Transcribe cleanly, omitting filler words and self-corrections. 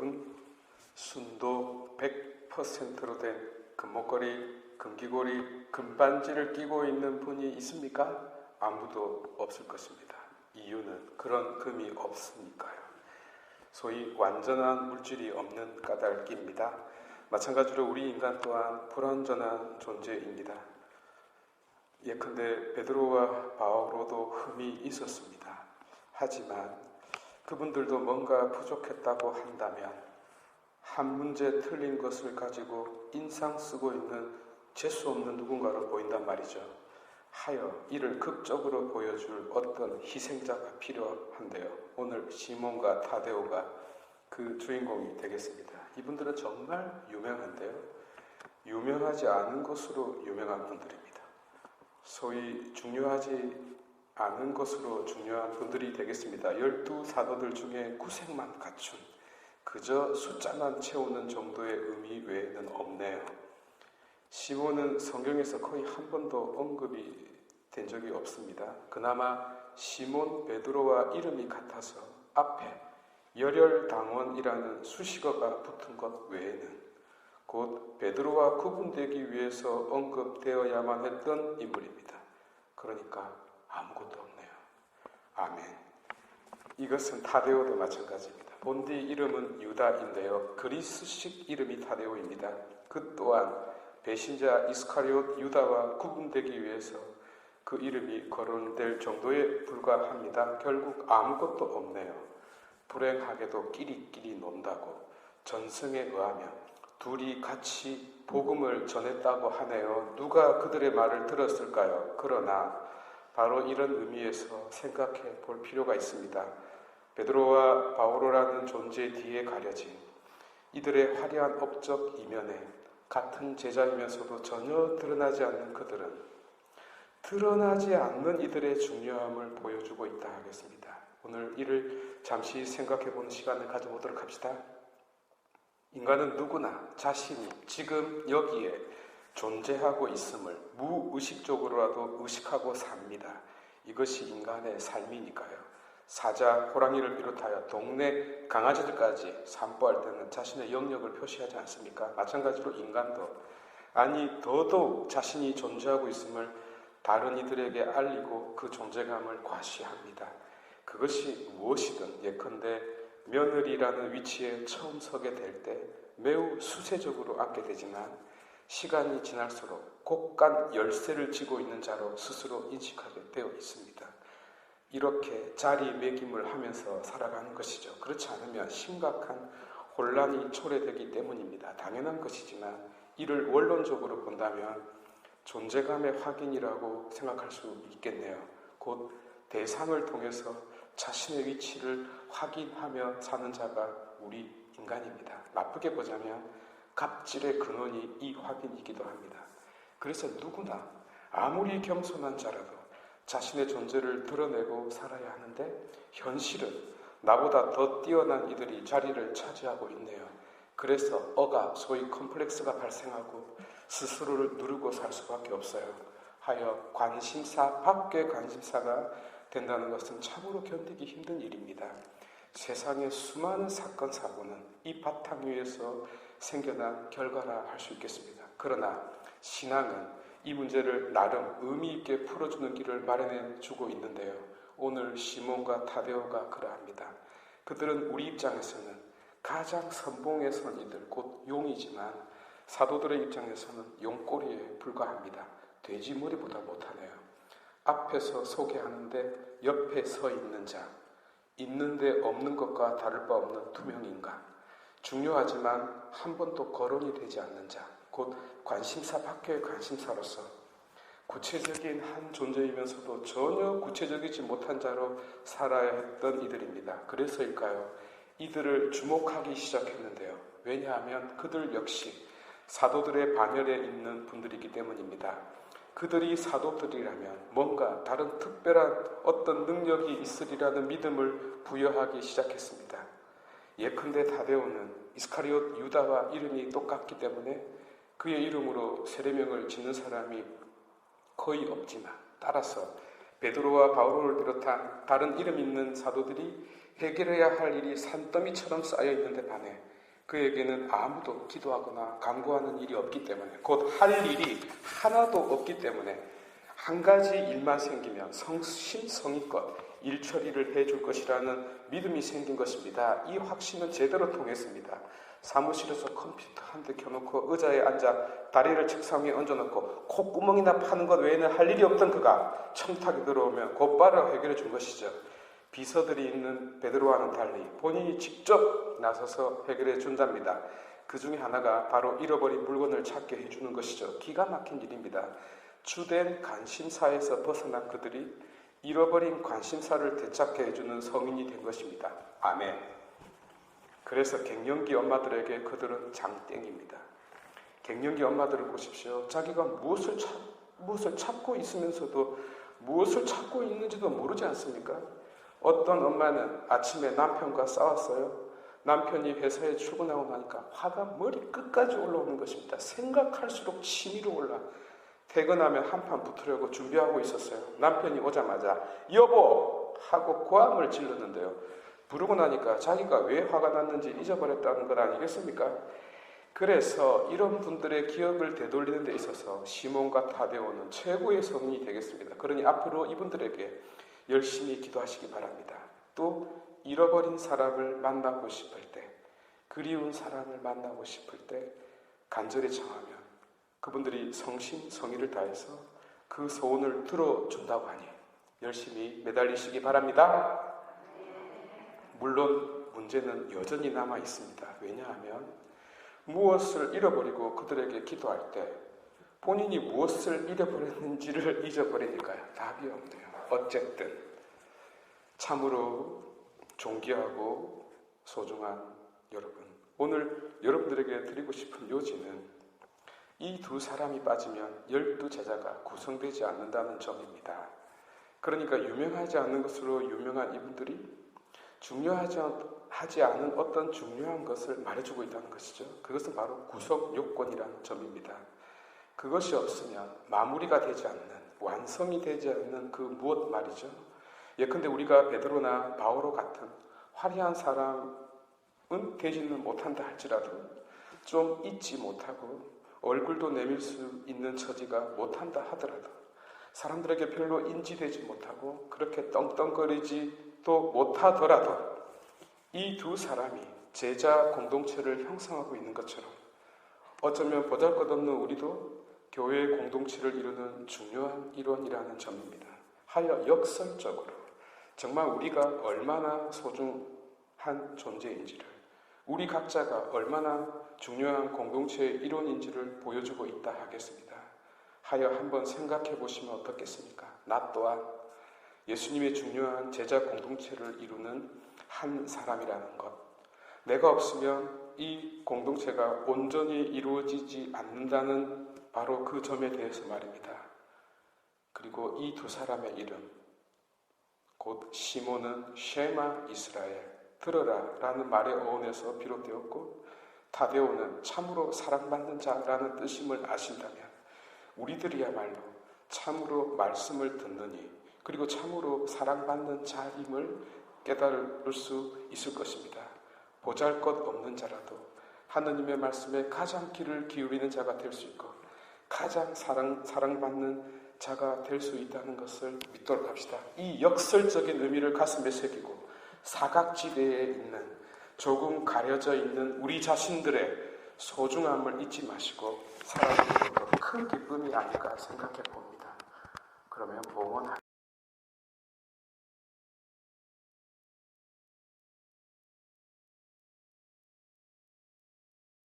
여러분, 순도 100%로 된 금목걸이, 금귀걸이, 금반지를 끼고 있는 분이 있습니까? 아무도 없을 것입니다. 이유는 그런 금이 없으니까요. 소위 완전한 물질이 없는 까닭입니다. 마찬가지로 우리 인간 또한 불완전한 존재입니다. 예컨대 베드로와 바오로도 흠이 있었습니다. 하지만 그분들도 뭔가 부족했다고 한다면 한 문제 틀린 것을 가지고 인상 쓰고 있는 재수 없는 누군가로 보인단 말이죠. 하여 이를 극적으로 보여줄 어떤 희생자가 필요한데요. 오늘 시몬과 타데오가 그 주인공이 되겠습니다. 이분들은 정말 유명한데요. 유명하지 않은 것으로 유명한 분들입니다. 소위 중요하지 않은 것으로 중요한 분들이 되겠습니다. 12사도들 중에 구색만 갖춘 그저 숫자만 채우는 정도의 의미 외에는 없네요. 시몬은 성경에서 거의 한 번도 언급이 된 적이 없습니다. 그나마 시몬 베드로와 이름이 같아서 앞에 열혈당원이라는 수식어가 붙은 것 외에는 곧 베드로와 구분되기 위해서 언급되어야만 했던 인물입니다. 그러니까 아무것도 없네요. 아멘. 이것은 타데오도 마찬가지입니다. 본디 이름은 유다인데요. 그리스식 이름이 타데오입니다. 그 또한 배신자 이스카리옷 유다와 구분되기 위해서 그 이름이 거론될 정도에 불과합니다. 결국 아무것도 없네요. 불행하게도 끼리끼리 논다고 전승에 의하면 둘이 같이 복음을 전했다고 하네요. 누가 그들의 말을 들었을까요? 그러나 바로 이런 의미에서 생각해 볼 필요가 있습니다. 베드로와 바오로라는 존재 뒤에 가려진 이들의 화려한 업적 이면에 같은 제자이면서도 전혀 드러나지 않는 그들은 드러나지 않는 이들의 중요함을 보여주고 있다 하겠습니다. 오늘 이를 잠시 생각해 보는 시간을 가져보도록 합시다. 인간은 누구나 자신이 지금 여기에 존재하고 있음을 무의식적으로라도 의식하고 삽니다. 이것이 인간의 삶이니까요. 사자, 호랑이를 비롯하여 동네 강아지들까지 산보할 때는 자신의 영역을 표시하지 않습니까? 마찬가지로 인간도 아니 더더욱 자신이 존재하고 있음을 다른 이들에게 알리고 그 존재감을 과시합니다. 그것이 무엇이든 예컨대 며느리라는 위치에 처음 서게 될 때 매우 수세적으로 앉게 되지만 시간이 지날수록 곡간 열쇠를 쥐고 있는 자로 스스로 인식하게 되어 있습니다. 이렇게 자리매김을 하면서 살아가는 것이죠. 그렇지 않으면 심각한 혼란이 초래되기 때문입니다. 당연한 것이지만 이를 원론적으로 본다면 존재감의 확인이라고 생각할 수 있겠네요. 곧 대상을 통해서 자신의 위치를 확인하며 사는 자가 우리 인간입니다. 나쁘게 보자면 갑질의 근원이 이 확인이기도 합니다. 그래서 누구나 아무리 겸손한 자라도 자신의 존재를 드러내고 살아야 하는데 현실은 나보다 더 뛰어난 이들이 자리를 차지하고 있네요. 그래서 억압, 소위 컴플렉스가 발생하고 스스로를 누르고 살 수밖에 없어요. 하여 관심사 밖의 관심사가 된다는 것은 참으로 견디기 힘든 일입니다. 세상의 수많은 사건, 사고는 이 바탕 위에서 생겨난 결과라 할 수 있겠습니다. 그러나 신앙은 이 문제를 나름 의미 있게 풀어주는 길을 마련해 주고 있는데요. 오늘 시몬과 타데오가 그러합니다. 그들은 우리 입장에서는 가장 선봉에 선 이들, 곧 용이지만 사도들의 입장에서는 용꼬리에 불과합니다. 돼지머리보다 못하네요. 앞에서 소개하는데 옆에 서 있는 자, 있는데 없는 것과 다를 바 없는 투명인간, 중요하지만 한 번도 거론이 되지 않는 자, 곧 관심사 밖의 관심사로서 구체적인 한 존재이면서도 전혀 구체적이지 못한 자로 살아야 했던 이들입니다. 그래서일까요? 이들을 주목하기 시작했는데요. 왜냐하면 그들 역시 사도들의 반열에 있는 분들이기 때문입니다. 그들이 사도들이라면 뭔가 다른 특별한 어떤 능력이 있으리라는 믿음을 부여하기 시작했습니다. 예컨대 타데오는 이스카리옷 유다와 이름이 똑같기 때문에 그의 이름으로 세례명을 짓는 사람이 거의 없지만 따라서 베드로와 바오로를 비롯한 다른 이름 있는 사도들이 해결해야 할 일이 산더미처럼 쌓여 있는데 반해 그에게는 아무도 기도하거나 간구하는 일이 없기 때문에, 곧 할 일이 하나도 없기 때문에 한 가지 일만 생기면 성심성의껏 일 처리를 해줄 것이라는 믿음이 생긴 것입니다. 이 확신은 제대로 통했습니다. 사무실에서 컴퓨터 한 대 켜놓고 의자에 앉아 다리를 책상 위에 얹어놓고 콧구멍이나 파는 것 외에는 할 일이 없던 그가 청탁이 들어오면 곧바로 해결해 준 것이죠. 비서들이 있는 베드로와는 달리 본인이 직접 나서서 해결해 준답니다. 그 중에 하나가 바로 잃어버린 물건을 찾게 해주는 것이죠. 기가 막힌 일입니다. 주된 관심사에서 벗어난 그들이 잃어버린 관심사를 되찾게 해주는 성인이 된 것입니다. 아멘. 그래서 갱년기 엄마들에게 그들은 장땡입니다. 갱년기 엄마들을 보십시오. 자기가 무엇을 찾고 있으면서도 무엇을 찾고 있는지도 모르지 않습니까? 어떤 엄마는 아침에 남편과 싸웠어요. 남편이 회사에 출근하고 나니까 화가 머리 끝까지 올라오는 것입니다. 생각할수록 치밀어 올라. 퇴근하면 한판 붙으려고 준비하고 있었어요. 남편이 오자마자 여보! 하고 고함을 질렀는데요. 부르고 나니까 자기가 왜 화가 났는지 잊어버렸다는 것 아니겠습니까? 그래서 이런 분들의 기억을 되돌리는 데 있어서 시몬과 타데오는 최고의 성인이 되겠습니다. 그러니 앞으로 이분들에게 열심히 기도하시기 바랍니다. 또 잃어버린 사람을 만나고 싶을 때, 그리운 사람을 만나고 싶을 때 간절히 청하면 그분들이 성심성의를 다해서 그 소원을 들어준다고 하니 열심히 매달리시기 바랍니다. 물론 문제는 여전히 남아 있습니다. 왜냐하면 무엇을 잃어버리고 그들에게 기도할 때 본인이 무엇을 잃어버렸는지를 잊어버리니까요. 답이 없네요. 어쨌든 참으로 존귀하고 소중한 여러분, 오늘 여러분들에게 드리고 싶은 요지는 이 두 사람이 빠지면 12제자가 구성되지 않는다는 점입니다. 그러니까 유명하지 않은 것으로 유명한 이분들이 중요하지 않은 어떤 중요한 것을 말해주고 있다는 것이죠. 그것은 바로 구성 요건이라는 점입니다. 그것이 없으면 마무리가 되지 않는, 완성이 되지 않는 그 무엇 말이죠. 예컨대 우리가 베드로나 바오로 같은 화려한 사람은 되지는 못한다 할지라도 좀 잊지 못하고 얼굴도 내밀 수 있는 처지가 못한다 하더라도 사람들에게 별로 인지되지 못하고 그렇게 떵떵거리지도 못하더라도 이 두 사람이 제자 공동체를 형성하고 있는 것처럼 어쩌면 보잘것없는 우리도 교회의 공동체를 이루는 중요한 일원이라는 점입니다. 하여 역설적으로 정말 우리가 얼마나 소중한 존재인지를, 우리 각자가 얼마나 중요한 공동체의 일원인지를 보여주고 있다 하겠습니다. 하여 한번 생각해 보시면 어떻겠습니까? 나 또한 예수님의 중요한 제자 공동체를 이루는 한 사람이라는 것. 내가 없으면 이 공동체가 온전히 이루어지지 않는다는 바로 그 점에 대해서 말입니다. 그리고 이 두 사람의 이름, 곧 시몬은 쉐마 이스라엘, 들어라 라는 말의 어원에서 비롯되었고 타데오는 참으로 사랑받는 자라는 뜻임을 아신다면 우리들이야말로 참으로 말씀을 듣느니 그리고 참으로 사랑받는 자임을 깨달을 수 있을 것입니다. 보잘것없는 자라도 하느님의 말씀에 가장 귀를 기울이는 자가 될 수 있고 가장 사랑받는 자가 될 수 있다는 것을 믿도록 합시다. 이 역설적인 의미를 가슴에 새기고 사각지대에 있는 조금 가려져 있는 우리 자신들의 소중함을 잊지 마시고 살아가는 것도 큰 기쁨이 아닐까 생각해 봅니다. 그러면 봉헌